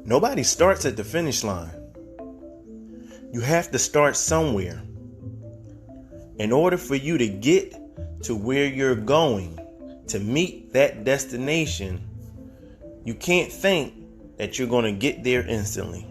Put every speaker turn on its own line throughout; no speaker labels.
Nobody starts at the finish line. You have to start somewhere. In order for you to get to where you're going, to meet that destination, you can't think that you're going to get there instantly.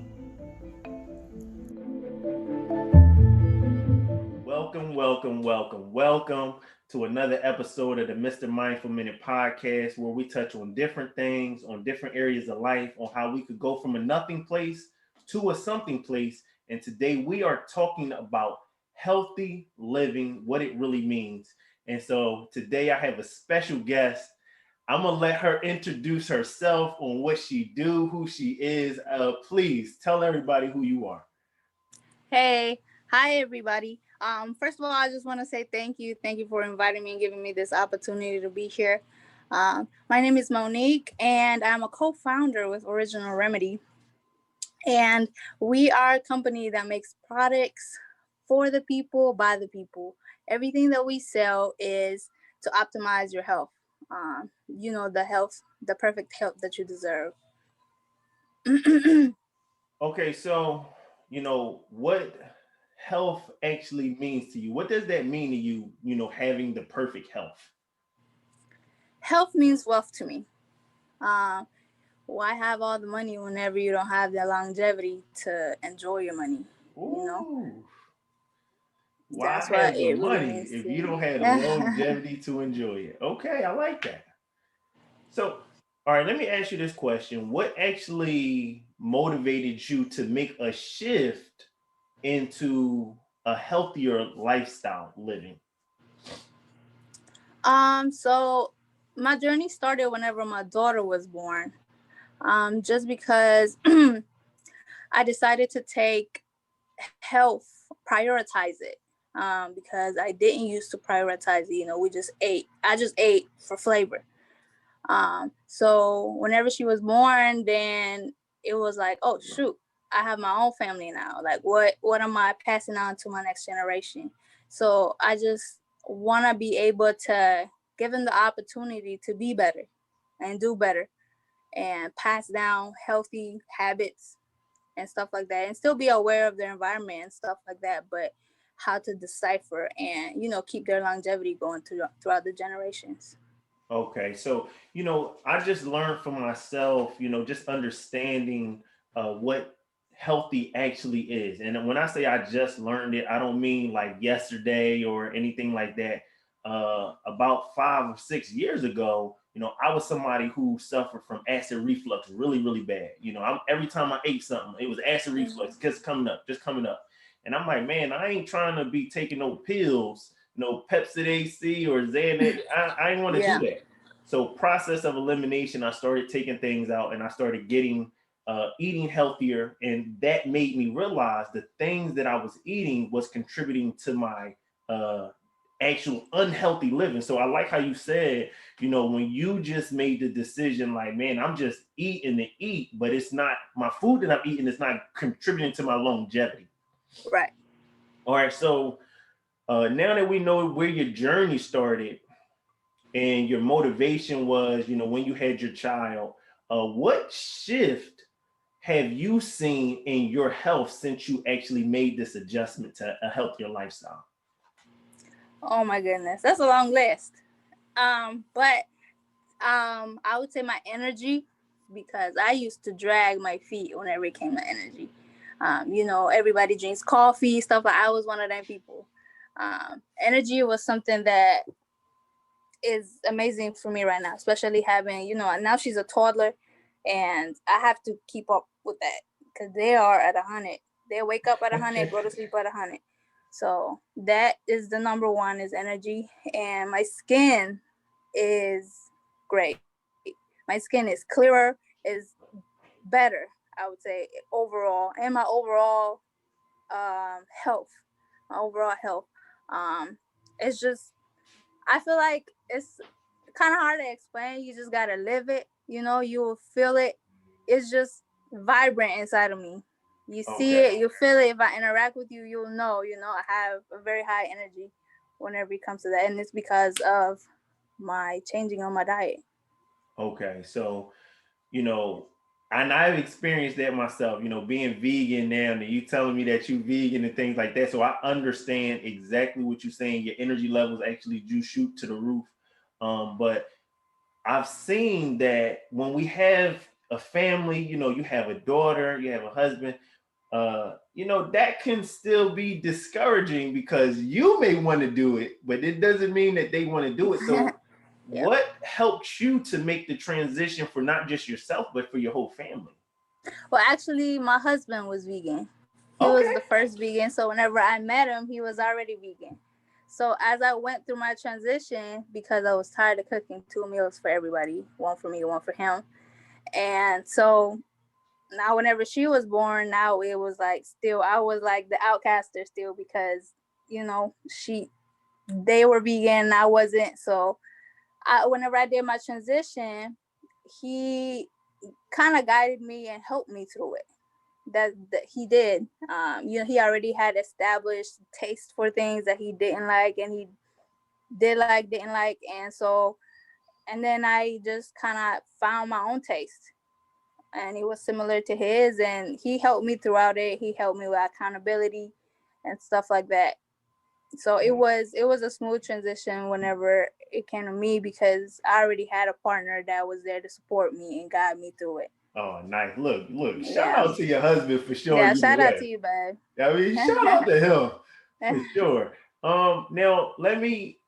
Welcome to another episode of the Mr. Mindful Minute podcast, where we touch on different things, on different areas of life, on how we could go from a nothing place to a something place. And today we are talking about healthy living, what it really means. And so today I have a special guest. I'm gonna let her introduce herself on what she do, who she is. Please tell everybody who you are.
Hi everybody. First of all, I just want to say thank you. Thank you for inviting me and giving me this opportunity to be here. My name is Monique, and I'm a co-founder with Original Remedy. And we are a company that makes products for the people, by the people. Everything that we sell is to optimize your health. The perfect health that you deserve.
Okay, so what health actually means to you. What does that mean to you, having the perfect health?
Health means wealth to me. Why have all the money whenever you don't have the longevity to enjoy your money?
Ooh. Why
That's what
have the
it really
money
means
if
to
you don't
me.
have the longevity to enjoy it? Okay, I like that. So, all right, let me ask you this question. What actually motivated you to make a shift into a healthier lifestyle living?
So my journey started whenever my daughter was born. Just because I decided to take health, prioritize it. Because I didn't used to prioritize it. We just ate. I just ate for flavor. So whenever she was born, then it was like, oh shoot, I have my own family now. Like what am I passing on to my next generation? So I just want to be able to give them the opportunity to be better and do better and pass down healthy habits and stuff like that, and still be aware of their environment and stuff like that, but how to decipher and keep their longevity going throughout the generations.
Okay, so I just learned for myself, just understanding what healthy actually is. And when I say I just learned it, I don't mean like yesterday or anything like that. About 5 or 6 years ago, I was somebody who suffered from acid reflux really, really bad. Every time I ate something, it was acid reflux just coming up. And I'm like, man, I ain't trying to be taking no pills, no Pepsid AC or Xanax. I didn't want to do
Yeah.
that. So process of elimination, I started taking things out and I started getting eating healthier, and that made me realize the things that I was eating was contributing to my actual unhealthy living. So I like how you said, when you just made the decision, like, man, I'm just eating to eat, but it's not my food that I'm eating is not contributing to my longevity.
Right.
All right, so now that we know where your journey started and your motivation was, when you had your child, what shift have you seen in your health since you actually made this adjustment to a healthier lifestyle?
Oh my goodness, that's a long list. But I would say my energy, because I used to drag my feet whenever it came to energy. Everybody drinks coffee, stuff. I was one of them people. Energy was something that is amazing for me right now, especially having, now she's a toddler, and I have to keep up with that because they are at 100. They wake up at 100, go to sleep at 100. So that is the number one, is energy. And my skin is great. My skin is clearer, is better, I would say, overall, and my overall health. My overall health. It's just, I feel like it's kind of hard to explain. You just gotta live it. You will feel it. It's just vibrant inside of me. You see
Okay.
it, you feel it. If I interact with you, you'll know. I have a very high energy whenever it comes to that, and it's because of my changing on my diet.
Okay. So, you know, and I've experienced that myself, you know, being vegan now, and you telling me that you vegan and things like that. So I understand exactly what you're saying. Your energy levels actually do shoot to the roof. But I've seen that when we have a family, you know, you have a daughter, you have a husband, you know, that can still be discouraging because you may want to do it, but it doesn't mean that they want to do it. So
Yeah.
what helped you to make the transition for not just yourself, but for your whole family?
Well, actually, my husband was vegan. He was
Okay.
the first vegan. So whenever I met him, he was already vegan. So as I went through my transition, because I was tired of cooking 2 meals for everybody, one for me, one for him. And so now whenever she was born, now it was like still I was like the outcaster still because, you know, they were vegan and I wasn't. So whenever I did my transition, he kind of guided me and helped me through it. That he did. You know, he already had established taste for things that he didn't like, and he did like, didn't like, and so, and then I just kind of found my own taste, and it was similar to his, and he helped me throughout it. He helped me with accountability and stuff like that. So it was a smooth transition whenever it came to me because I already had a partner that was there to support me and guide me through it.
Oh, nice. Look, shout
Yeah.
out to your husband for
Yeah,
showing you the
shout out
way.
to you, babe.
I mean, shout out to him for sure. Now let me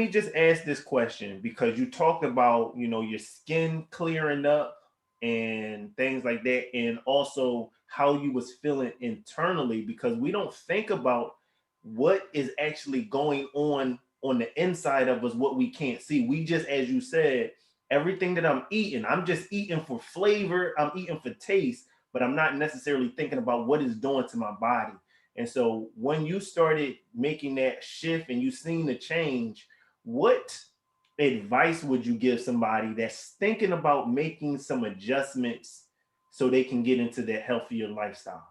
just ask this question because you talked about, you know, your skin clearing up and things like that, and also how you was feeling internally because we don't think about what is actually going on the inside of us, what we can't see. We just, as you said, everything that I'm just eating for flavor, I'm eating for taste, but I'm not necessarily thinking about what it's doing to my body. And so when you started making that shift and you seen the change, what advice would you give somebody that's thinking about making some adjustments so they can get into that healthier lifestyle?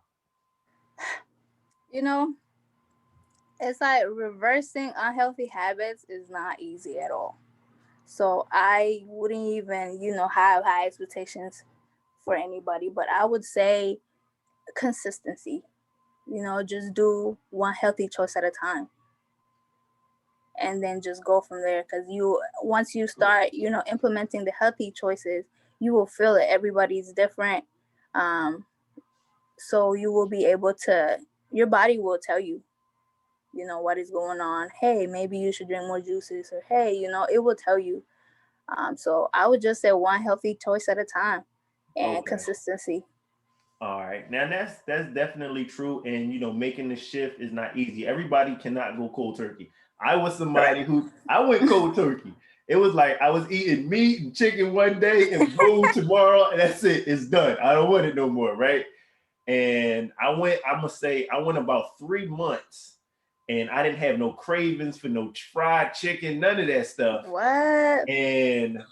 You know, it's like reversing unhealthy habits is not easy at all. So I wouldn't even, have high expectations for anybody, but I would say consistency. Just do one healthy choice at a time and then just go from there because once you start, implementing the healthy choices, you will feel it. Everybody's different. Um, so you will be able to, your body will tell you, what is going on. Hey, maybe you should drink more juices, or hey, it will tell you. So I would just say one healthy choice at a time and
Okay.
consistency.
All right. Now that's definitely true. And you know, making the shift is not easy. Everybody cannot go cold turkey. I was somebody
Correct.
who I went cold turkey. It was like I was eating meat and chicken one day and boom tomorrow, and that's it. It's done. I don't want it no more, right? And I'm gonna say I went about 3 months and I didn't have no cravings for no fried chicken, none of that stuff.
What?
And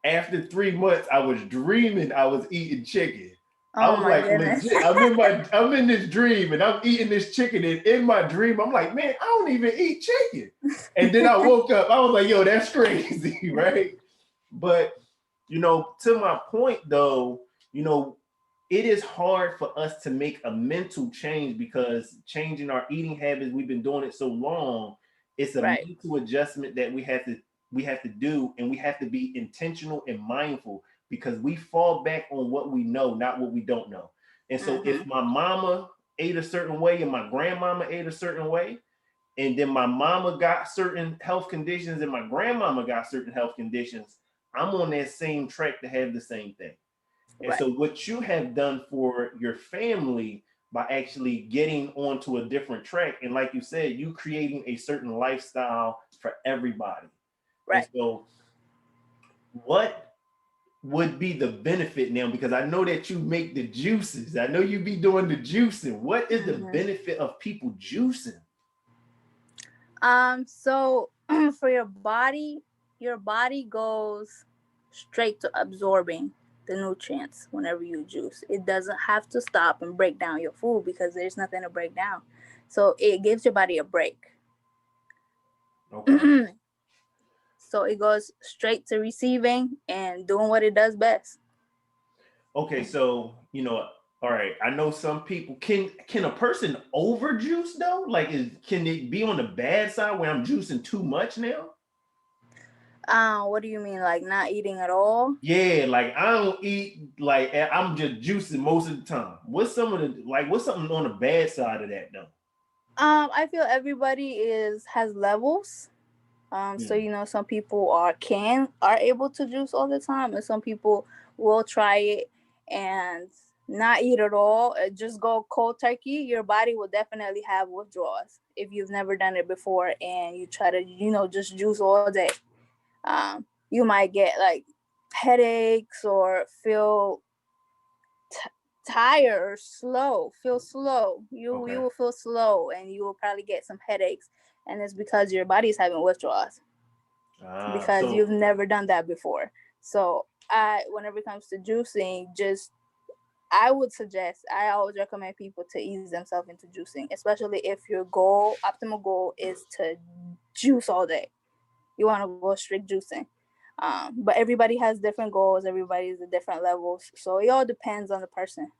after 3 months, I was dreaming I was eating chicken. I
Oh
was
my
like,
goodness.
legit. I'm in this dream and I'm eating this chicken. And in my dream, I'm like, man, I don't even eat chicken. And then I woke up. I was like, yo, that's crazy, right? But you know, to my point though, you know, it is hard for us to make a mental change because changing our eating habits, we've been doing it so long. It's a
Right.
mental adjustment that we have to do, and we have to be intentional and mindful because we fall back on what we know, not what we don't know. And so
Mm-hmm.
if my mama ate a certain way and my grandmama ate a certain way, and then my mama got certain health conditions and my grandmama got certain health conditions, I'm on that same track to have the same thing. And
Right.
so, what you have done for your family by actually getting onto a different track, and like you said, you creating a certain lifestyle for everybody. And
Right.
so, what would be the benefit now? Because I know that you make the juices, I know you be doing the juicing. What is the
Mm-hmm.
benefit of people juicing?
So for your body goes straight to absorbing the nutrients whenever you juice. It doesn't have to stop and break down your food because there's nothing to break down. So it gives your body a break.
Okay.
So it goes straight to receiving and doing what it does best.
Okay, so all right. I know some people can a person overjuice though? Like, can it be on the bad side where I'm juicing too much now?
What do you mean, like not eating at all?
Yeah, like I don't eat, like I'm just juicing most of the time. What's something on the bad side of that though?
I feel everybody is has levels. So
Hmm.
some people are able to juice all the time, and some people will try it and not eat at all. Just go cold turkey. Your body will definitely have withdrawals if you've never done it before, and you try to just juice all day. You might get like headaches or feel t- tired or feel slow. You
Okay.
will feel slow, and you will probably get some headaches, and it's because your body is having withdrawals because
So
you've never done that before. So whenever it comes to juicing, I would suggest, I always recommend people to ease themselves into juicing, especially if your optimal goal is to juice all day. You want to go strict juicing. But everybody has different goals. Everybody's at different levels. So it all depends on the person.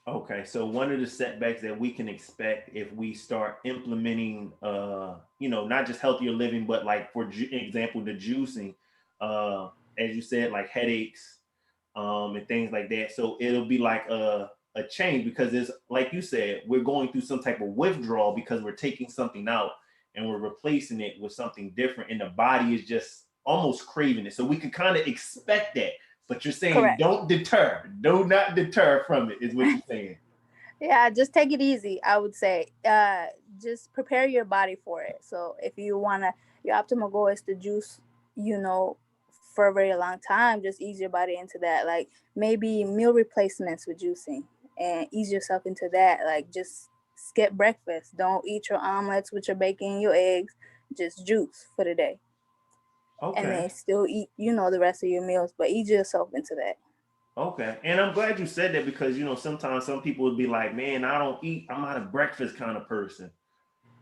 okay, so one of the setbacks that we can expect if we start implementing, not just healthier living, but like for example, the juicing, uh, as you said, like headaches, and things like that. So it'll be like a change because it's like you said, we're going through some type of withdrawal because we're taking something out and we're replacing it with something different, and the body is just almost craving it. So we can kind of expect that. But you're saying
Correct.
don't deter. Do not deter from it, is what you're saying.
Yeah, just take it easy, I would say. Just prepare your body for it. So if your optimal goal is to juice, you know, for a very long time, just ease your body into that. Like maybe meal replacements with juicing and ease yourself into that. Like just skip breakfast. Don't eat your omelets with your bacon, your eggs. Just juice for the day. And
Okay.
then still eat, the rest of your meals, but ease yourself into that.
Okay. And I'm glad you said that because, sometimes some people would be like, man, I don't eat, I'm not a breakfast kind of person.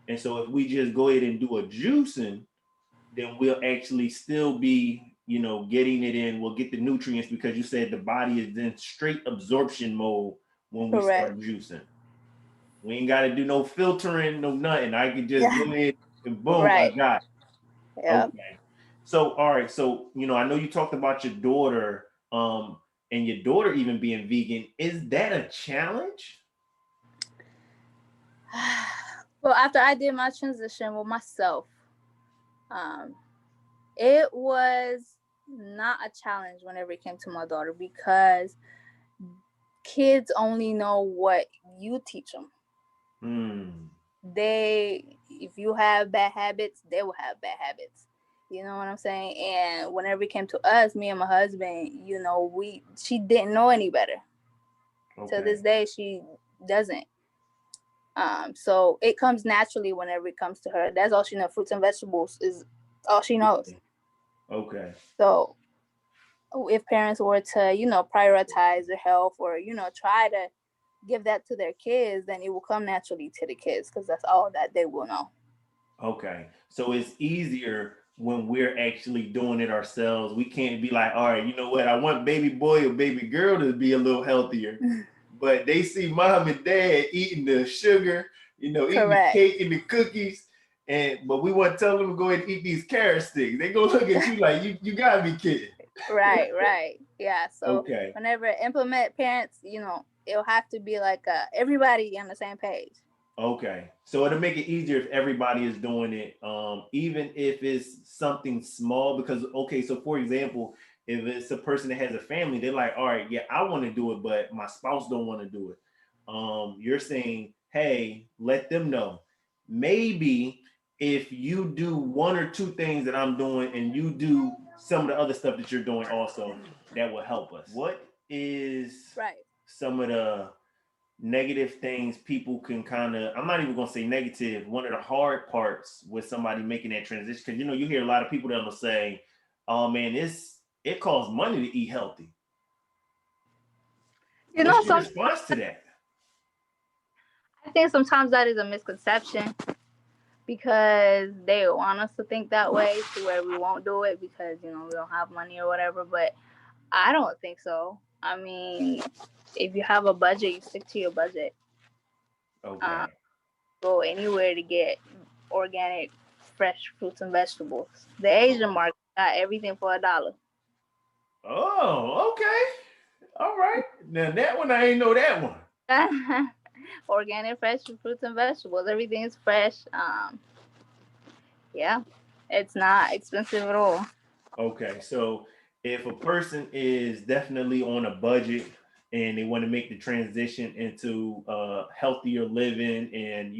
And so if we just go ahead and do a juicing, then we'll actually still be, getting it in. We'll get the nutrients because you said the body is in straight absorption mode when we
Correct.
start juicing. We ain't got to do no filtering, no nothing. I can just
Yeah.
go in and boom, I
Right.
got it.
Yeah.
Okay. So, all right. So, I know you talked about your daughter, and your daughter even being vegan. Is that a challenge?
Well, after I did my transition with myself, um, it was not a challenge whenever it came to my daughter because kids only know what you teach them.
Hmm.
If you have bad habits, they will have bad habits. You know what I'm saying? And whenever it came to us, me and my husband, she didn't know any better. To
Okay.
this day, she doesn't. So it comes naturally whenever it comes to her. That's all she knows. Fruits and vegetables is all she knows.
Okay.
So if parents were to, prioritize their health or, try to give that to their kids, then it will come naturally to the kids because that's all that they will know.
Okay. So it's easier when we're actually doing it ourselves. We can't be like, all right, you know what? I want baby boy or baby girl to be a little healthier. But they see mom and dad eating the sugar, eating the
Correct.
cake and the cookies. But we want to tell them to go ahead and eat these carrot sticks. They go look at you like you gotta be kidding.
Right. Yeah. So
Okay.
whenever implement parents, it'll have to be like everybody on the same page.
Okay. So it'll make it easier if everybody is doing it, even if it's something small. Because okay, so for example, if it's a person that has a family, they're like, all right, yeah, I want to do it, but my spouse don't want to do it. You're saying, hey, let them know. Maybe if you do one or two things that I'm doing and you do some of the other stuff that you're doing also, that will help us. What is
Right.
some of the negative things people can kind of, I'm not even going to say negative, one of the hard parts with somebody making that transition, because you hear a lot of people that will say, oh man, it costs money to eat healthy.
You
What's
know,
your
some
response to that?
I think sometimes that is a misconception because they want us to think that way to where we won't do it because we don't have money or whatever. But I don't think so. I mean, if you have a budget, you stick to your budget. Um,
Okay.
Go anywhere to get organic, fresh fruits and vegetables. The Asian market got everything for $1.
Oh, okay. All right. Now that one I ain't know that one.
Organic, fresh fruits and vegetables. Everything is fresh. Yeah, it's not expensive at all.
Okay, so if a person is definitely on a budget and they want to make the transition into healthier living and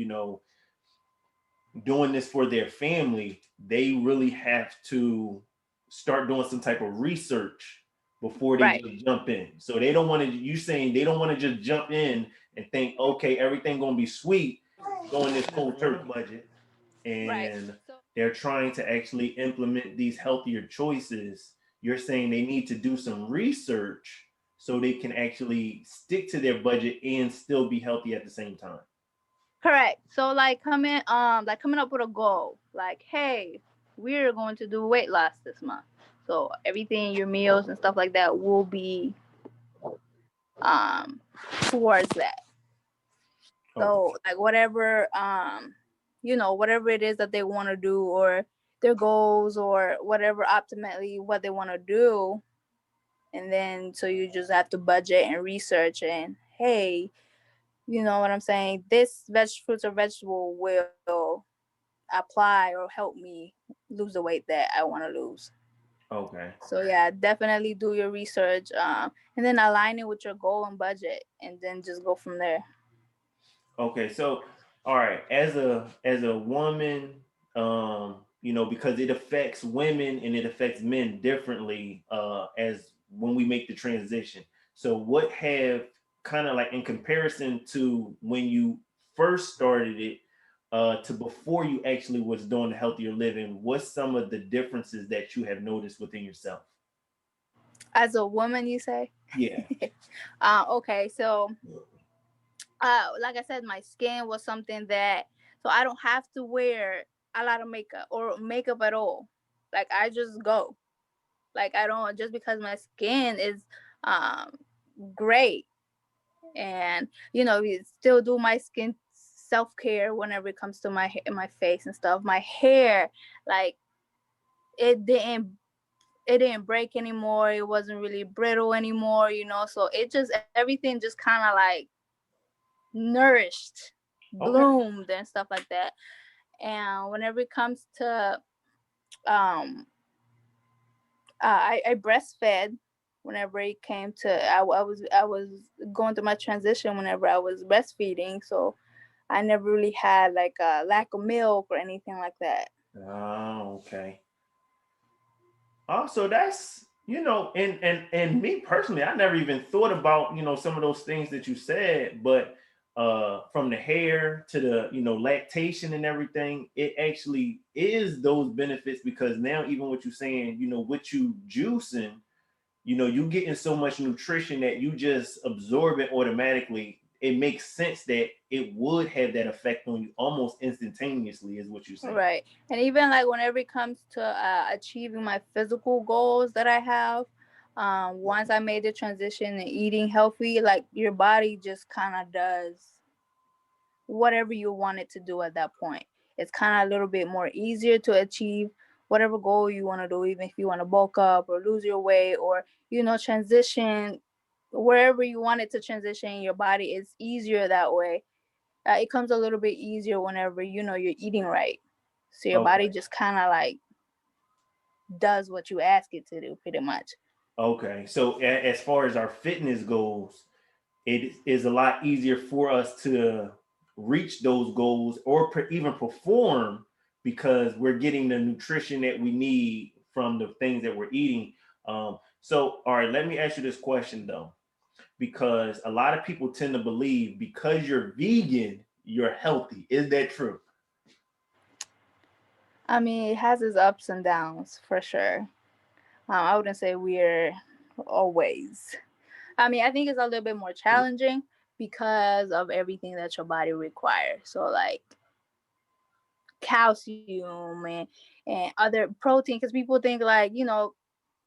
doing this for their family, they really have to start doing some type of research before they
Right,
just jump in. So they don't want to. You saying they don't want to just jump in and think, okay, everything gonna be sweet, going this cold turkey budget,
right.
and
So
they're trying to actually implement these healthier choices. You're saying they need to do some research so they can actually stick to their budget and still be healthy at the same time.
correct. So like coming up with a goal. Like, hey, we're going to do weight loss this month. So everything, your meals and stuff like that, will be um towards that.
Okay.
So like whatever whatever it is that they want to do, or their goals, or whatever optimally what they want to do. And then so you just have to budget and research, and hey, you know what I'm saying, this fruits or vegetable will apply or help me lose the weight that I want to lose.
Okay.
So yeah, definitely do your research, and then align it with your goal and budget, and then just go from there.
Okay, so all right, as a woman, because it affects women and it affects men differently as when we make the transition. So what have kind of like in comparison to when you first started it to before you actually was doing the healthier living, what's some of the differences that you have noticed within yourself?
As a woman, you say?
Yeah.
Okay, so like I said, my skin was something that, so I don't have to wear a lot of makeup or makeup at all. Like I just go. Like I don't, just because my skin is um great, and we still do my skin self-care whenever it comes to my face and stuff. My hair, like it didn't break anymore. It wasn't really brittle anymore, so it just, everything just kind of like nourished,
Okay.
bloomed and stuff like that. And whenever it comes to um I breastfed whenever it came to, I was going through my transition whenever I was breastfeeding, so I never really had like a lack of milk or anything like that.
Oh, okay. Also, that's and me personally, I never even thought about some of those things that you said, but from the hair to the lactation and everything, it actually is those benefits because now even what you're saying, what you juicing, you getting so much nutrition that you just absorb it automatically. It makes sense that it would have that effect on you almost instantaneously, is what you're saying.
Right. And even like whenever it comes to achieving my physical goals that I have, once I made the transition and eating healthy, like your body just kind of does whatever you want it to do at that point. It's kind of a little bit more easier to achieve whatever goal you want to do, even if you want to bulk up or lose your weight, or transition wherever you want it to transition in your body. It's easier that way. It comes a little bit easier whenever you're eating right, so your body
Okay.
just kind of like does what you ask it to do, pretty much.
Okay. So as far as our fitness goes, it is a lot easier for us to reach those goals or even perform because we're getting the nutrition that we need from the things that we're eating. So, all right, let me ask you this question though, because a lot of people tend to believe because you're vegan, you're healthy. Is that true?
I mean, it has its ups and downs for sure. I wouldn't say we're always. I mean, I think it's a little bit more challenging because of everything that your body requires. So like calcium and other protein, because people think like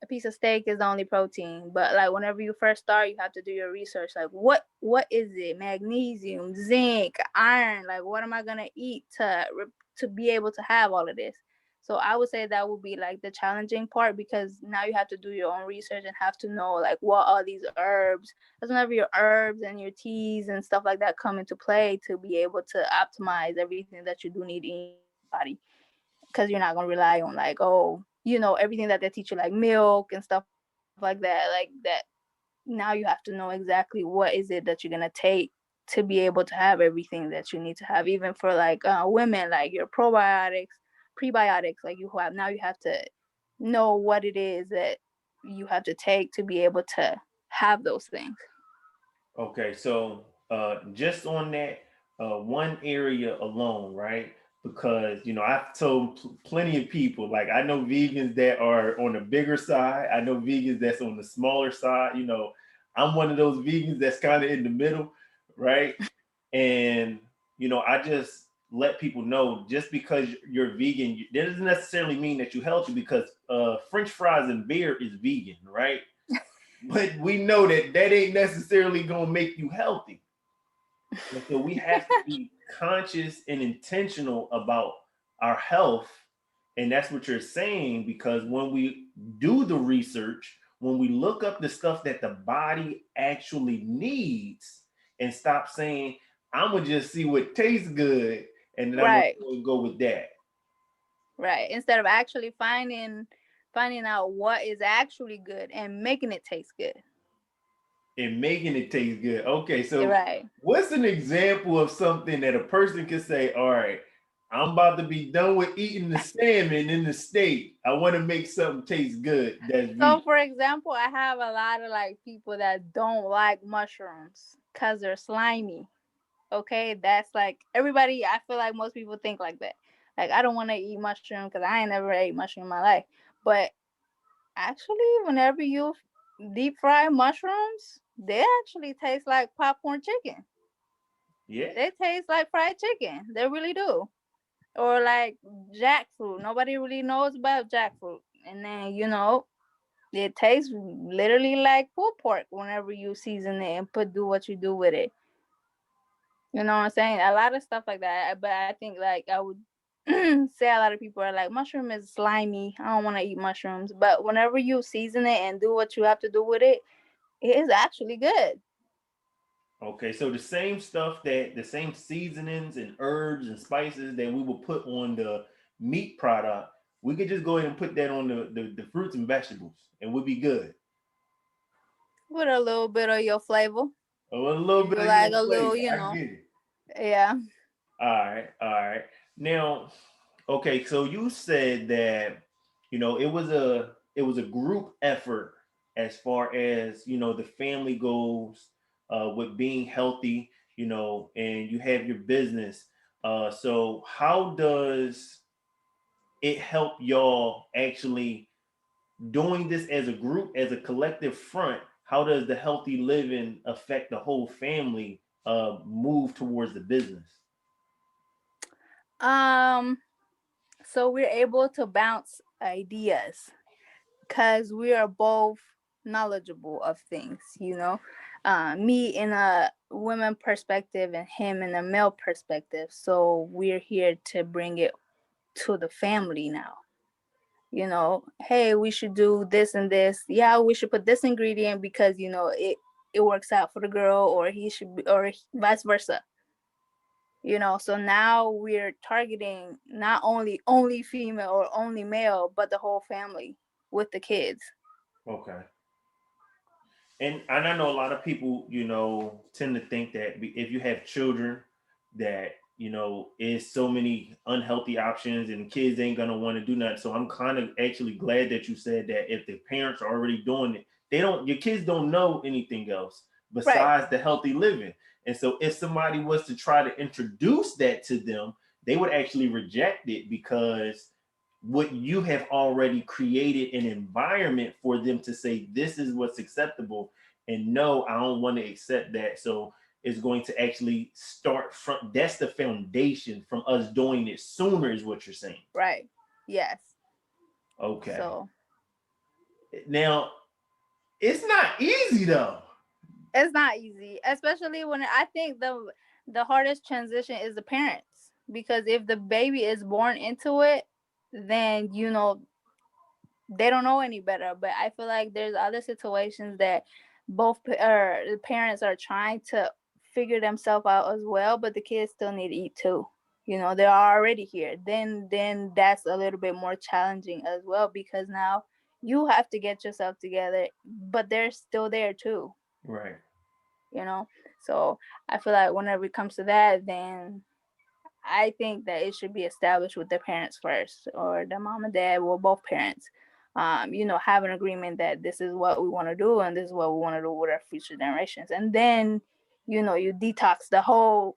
a piece of steak is the only protein. But like whenever you first start, you have to do your research. Like what is it? Magnesium, zinc, iron. Like what am I gonna eat to be able to have all of this? So I would say that would be like the challenging part, because now you have to do your own research and have to know like what are these herbs. Because whenever your herbs and your teas and stuff like that come into play to be able to optimize everything that you do need in your body, because you're not gonna rely on like, oh, everything that they teach you, like milk and stuff like that. Now you have to know exactly what is it that you're gonna take to be able to have everything that you need to have. Even for like women, like your probiotics, prebiotics, like you have to know what it is that you have to take to be able to have those things.
Okay, so just on that one area alone, right? Because I've told plenty of people, like I know vegans that are on the bigger side. I know vegans that's on the smaller side. I'm one of those vegans that's kind of in the middle, right? And I just let people know, just because you're vegan, that doesn't necessarily mean that you're healthy. Because French fries and beer is vegan, right? But we know that ain't necessarily gonna make you healthy. And so we have to be conscious and intentional about our health. And that's what you're saying, because when we do the research, when we look up the stuff that the body actually needs, and stop saying, I'm gonna just see what tastes good and then I'm
Right,
gonna go with that.
right. Instead of actually finding out what is actually good and making it taste good.
And making it taste good. Okay, so
Right.
what's an example of something that a person can say, all right, I'm about to be done with eating the salmon in the steak. I want to make something taste good that's
So
vegan.
for example, I have a lot of like people that don't like mushrooms because they're slimy. Okay, that's like everybody. I feel like most people think like that. Like I don't want to eat mushroom because I ain't never ate mushroom in my life. But actually, whenever you deep fry mushrooms, they actually taste like popcorn chicken.
Yeah.
They taste like fried chicken. They really do. Or like jackfruit. Nobody really knows about jackfruit. And then it tastes literally like pulled pork whenever you season it and do what you do with it. You know what I'm saying? A lot of stuff like that. But I think like I would say a lot of people are like, mushroom is slimy. I don't want to eat mushrooms. But whenever you season it and do what you have to do with it, it is actually good.
Okay, so the same seasonings and herbs and spices that we will put on the meat product, we could just go ahead and put that on the fruits and vegetables, and we'll be good.
With a little bit of your flavor.
Oh, a little
You
bit of your
like a little,
flavor. I get it.
yeah.
All right, all right. Now, okay, so you said that it was a group effort, as far as the family goes, with being healthy, and you have your business. So how does it help y'all actually doing this as a group, as a collective front? How does the healthy living affect the whole family move towards the business?
Um, so we're able to bounce ideas because we are both knowledgeable of things. Me in a women perspective and him in a male perspective. So we're here to bring it to the family now. Hey, we should do this and this. Yeah, we should put this ingredient because it works out for the girl, or he should be, or vice versa. So now we're targeting not only female or only male, but the whole family with the kids.
Okay. And I know a lot of people, tend to think that if you have children, that is so many unhealthy options and kids ain't gonna want to do nothing. So I'm kind of actually glad that you said that if the parents are already doing it, your kids don't know anything else
Right.
besides the healthy living. And so if somebody was to try to introduce that to them, they would actually reject it, because what you have already created an environment for them to say this is what's acceptable, and no, I don't want to accept that. So it's going to actually start from, that's the foundation from us doing it sooner, is what you're saying.
Right. Yes.
Okay.
So
Now, it's not easy though.
It's not easy, especially when I think the hardest transition is the parents, because if the baby is born into it, then they don't know any better. But I feel like there's other situations that the parents are trying to figure themselves out as well, but the kids still need to eat too. They're already here. Then that's a little bit more challenging as well, because now you have to get yourself together, but they're still there too.
Right.
You know, so I feel like whenever it comes to that, then I think that it should be established with the parents first, or the mom and dad, or both parents. Have an agreement that this is what we want to do, and this is what we want to do with our future generations, and then, you detox the whole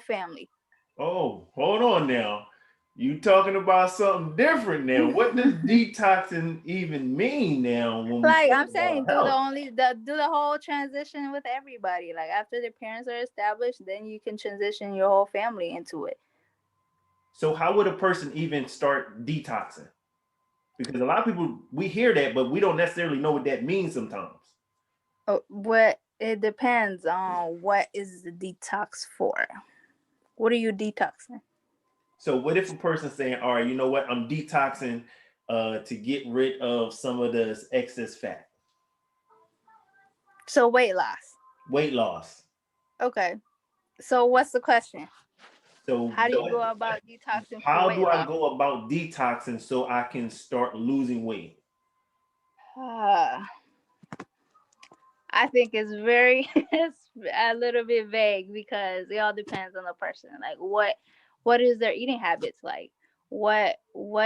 family.
Oh, hold on now. You talking about something different now. What does detoxing even mean now when we
Like
talk
I'm
about
saying,
health?
do the whole transition with everybody. Like after the parents are established, then you can transition your whole family into it.
So how would a person even start detoxing? Because a lot of people, we hear that, but we don't necessarily know what that means sometimes.
What it depends on what is the detox for. What are you detoxing?
So what if a person's saying, all right, you know what, I'm detoxing to get rid of some of this excess fat,
So weight loss.
weight loss.
Okay. So what's the question?
So
How do you
what,
go about detoxing for
how do
weight
I
loss?
go about detoxing so I can start losing weight?
Uh, I think it's it's a little bit vague, because it all depends on the person. Like what is their eating habits like? What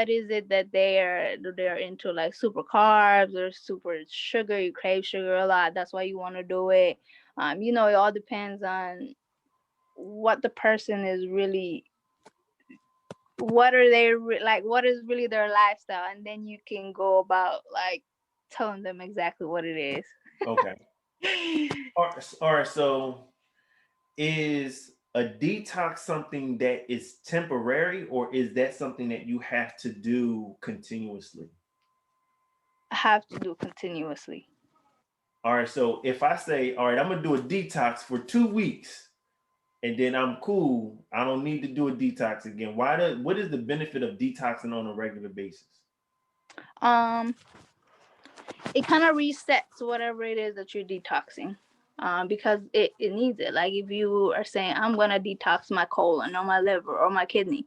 is it that they're into, like super carbs or super sugar? You crave sugar a lot. That's why you want to do it. It all depends on what the person is really, what are they like, what is really their lifestyle, and then you can go about like telling them exactly what it is.
Okay. All right. So is a detox something that is temporary, or is that something that you have to do continuously?
Have to do continuously.
All right. So if I say, all right, I'm gonna do a detox for 2 weeks, and then I'm cool, I don't need to do a detox again. What is the benefit of detoxing on a regular basis?
um it kind of resets whatever it is that you're detoxing, because it needs it. Like if you are saying, I'm gonna detox my colon or my liver or my kidney,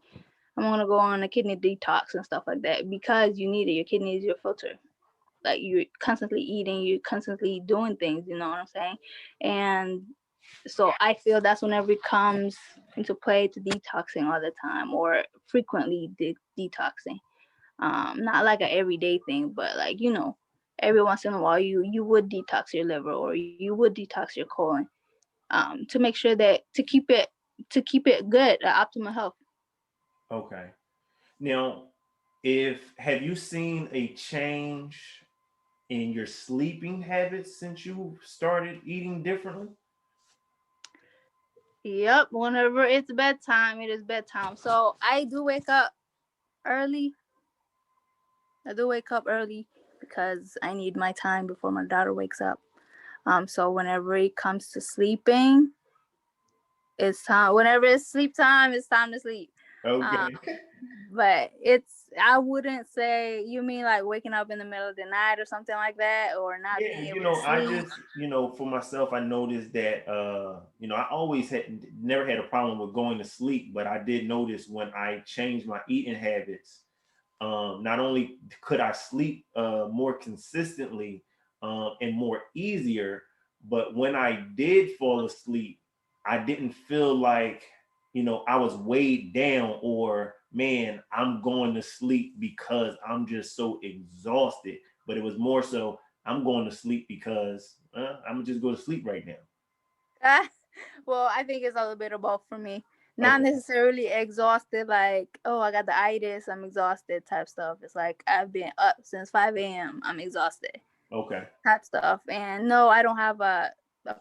I'm gonna go on a kidney detox and stuff like that, because you need it. Your kidney is your filter. Like you're constantly eating, you're constantly doing things, you know what I'm saying? And so I feel that's whenever it comes into play to detoxing all the time, or frequently detoxing. Not like an everyday thing, but like, every once in a while you would detox your liver, or you would detox your colon, to make sure that to keep it good, optimal health.
Okay. Now, if have you seen a change in your sleeping habits since you started eating differently?
Yep, whenever it's bedtime, it is bedtime. So early I do wake up early because I need my time before my daughter wakes up. So whenever it comes to sleeping, it's time. Whenever it's sleep time, it's time to sleep. Um,
Okay.
but I wouldn't say, you mean like waking up in the middle of the night or something like that, or not
Yeah,
being able to
I
sleep.
just, for myself, I noticed that I always had never had a problem with going to sleep, but I did notice when I changed my eating habits, not only could I sleep more consistently and more easier, but when I did fall asleep, I didn't feel like, I was weighed down, or man, I'm going to sleep because I'm just so exhausted. But it was more so, I'm going to sleep because I'm gonna just go to sleep right now.
Well, I think it's a little bit of both for me. Not
Okay.
necessarily exhausted, like, oh, I got the itis, I'm exhausted type stuff. It's like I've been up since 5 a.m., I'm exhausted
Okay.
type stuff. And no, I don't have a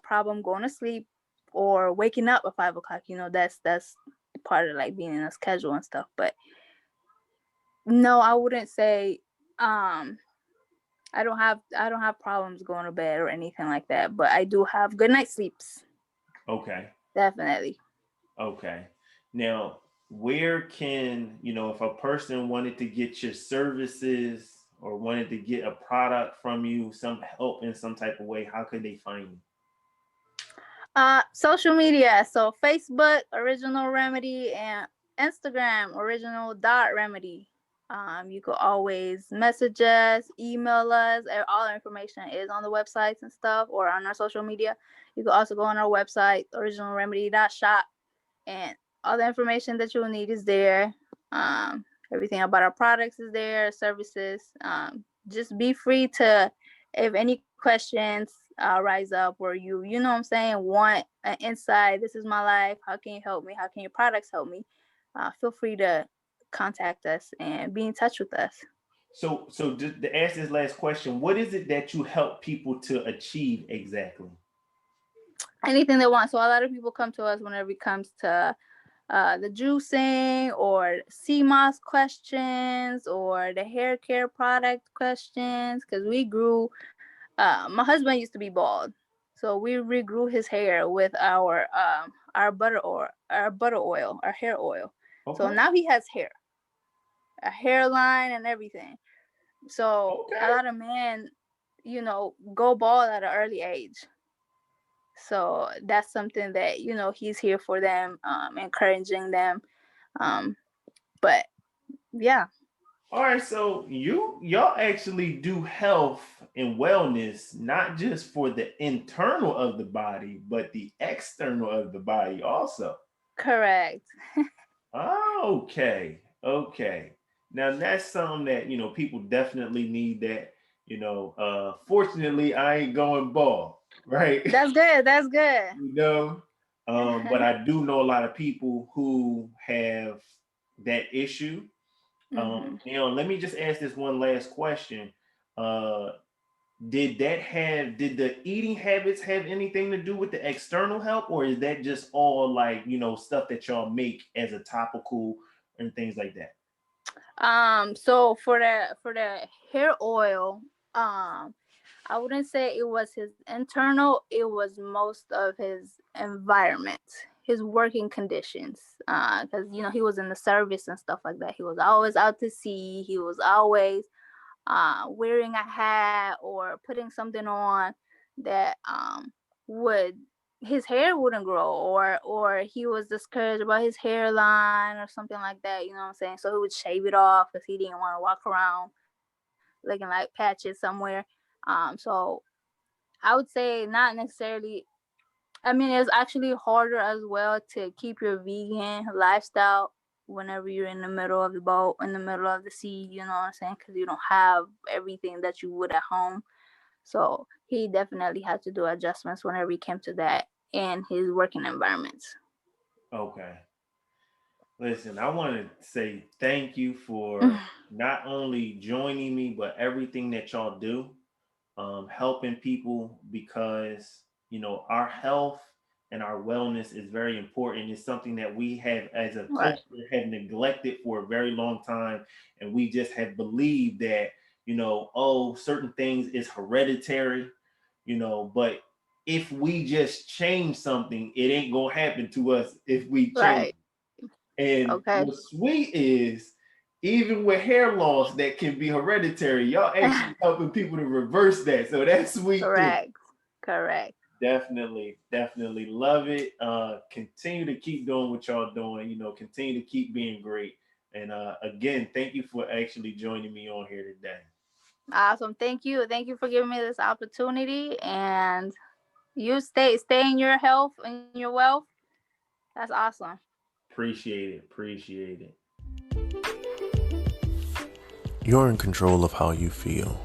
problem going to sleep or waking up at 5 o'clock. That's part of like being in a schedule and stuff. But no, I wouldn't say um I don't have problems going to bed or anything like that, but I do have good night sleeps.
Okay.
Definitely.
Okay. Now, where can, if a person wanted to get your services or wanted to get a product from you, some help in some type of way, how could they find you?
Social media. So Facebook, Original Remedy, and Instagram, Original dot Remedy. You could always message us, email us. All our information is on the websites and stuff, or on our social media. You could also go on our website, originalremedy.shop, and all the information that you'll need is there. Everything about our products is there, services. Just be free to, if any questions rise up, or you know what I'm saying, want an insight. This is my life. How can you help me? How can your products help me? Feel free to contact us and be in touch with us.
So just to ask this last question, what is it that you help people to achieve exactly?
Anything they want. So a lot of people come to us whenever it comes to the juicing or CMOS questions or the hair care product questions, because we grew. My husband used to be bald, so we regrew his hair with our butter oil, our hair oil. So
Okay.
now he has hair, a hairline, and everything. So a
Okay.
lot of men, go bald at an early age. So that's something that he's here for them, encouraging them. Um, but yeah.
All right, so y'all actually do health and wellness not just for the internal of the body, but the external of the body also.
Correct.
Oh, okay. Okay. Now that's something that, people definitely need that, fortunately I ain't going bald, right?
That's good. That's good.
you know. But I do know a lot of people who have that issue.
Hmm.
Let me just ask this one last question. Uh, did the eating habits have anything to do with the external help, or is that just all like, stuff that y'all make as a topical and things like that?
So for the hair oil, I wouldn't say it was his internal. It was most of his environment, his working conditions. Because he was in the service and stuff like that. He was always out to sea. He was always wearing a hat or putting something on that would his hair wouldn't grow, or he was discouraged about his hairline or something like that. You know what I'm saying? So he would shave it off because he didn't want to walk around looking like patches somewhere. So I would say not necessarily. I mean, it's actually harder as well to keep your vegan lifestyle whenever you're in the middle of the boat, in the middle of the sea, you know what I'm saying? Because you don't have everything that you would at home. So he definitely had to do adjustments whenever he came to that in his working environments.
Okay. Listen, I want to say thank you for not only joining me, but everything that y'all do, helping people, because our health and our wellness is very important. It's something that we have as a
Right.
culture have neglected for a very long time, and we just have believed that certain things is hereditary, but if we just change something, it ain't gonna happen to us if we change.
Right.
And
Okay.
what's sweet is, even with hair loss that can be hereditary, y'all actually helping people to reverse that. So that's sweet too.
Correct. Correct.
Definitely, definitely love it. Continue to keep doing what y'all doing. Continue to keep being great. And again, thank you for actually joining me on here today.
Awesome. Thank you. Thank you for giving me this opportunity. And you stay in your health and your wealth. That's awesome.
Appreciate it. Appreciate it.
You're in control of how you feel.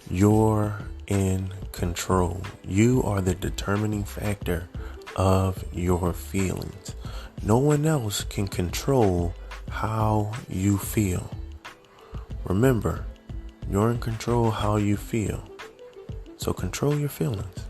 You're in control. You are the determining factor of your feelings. No one else can control how you feel. Remember, you're in control how you feel. So control your feelings.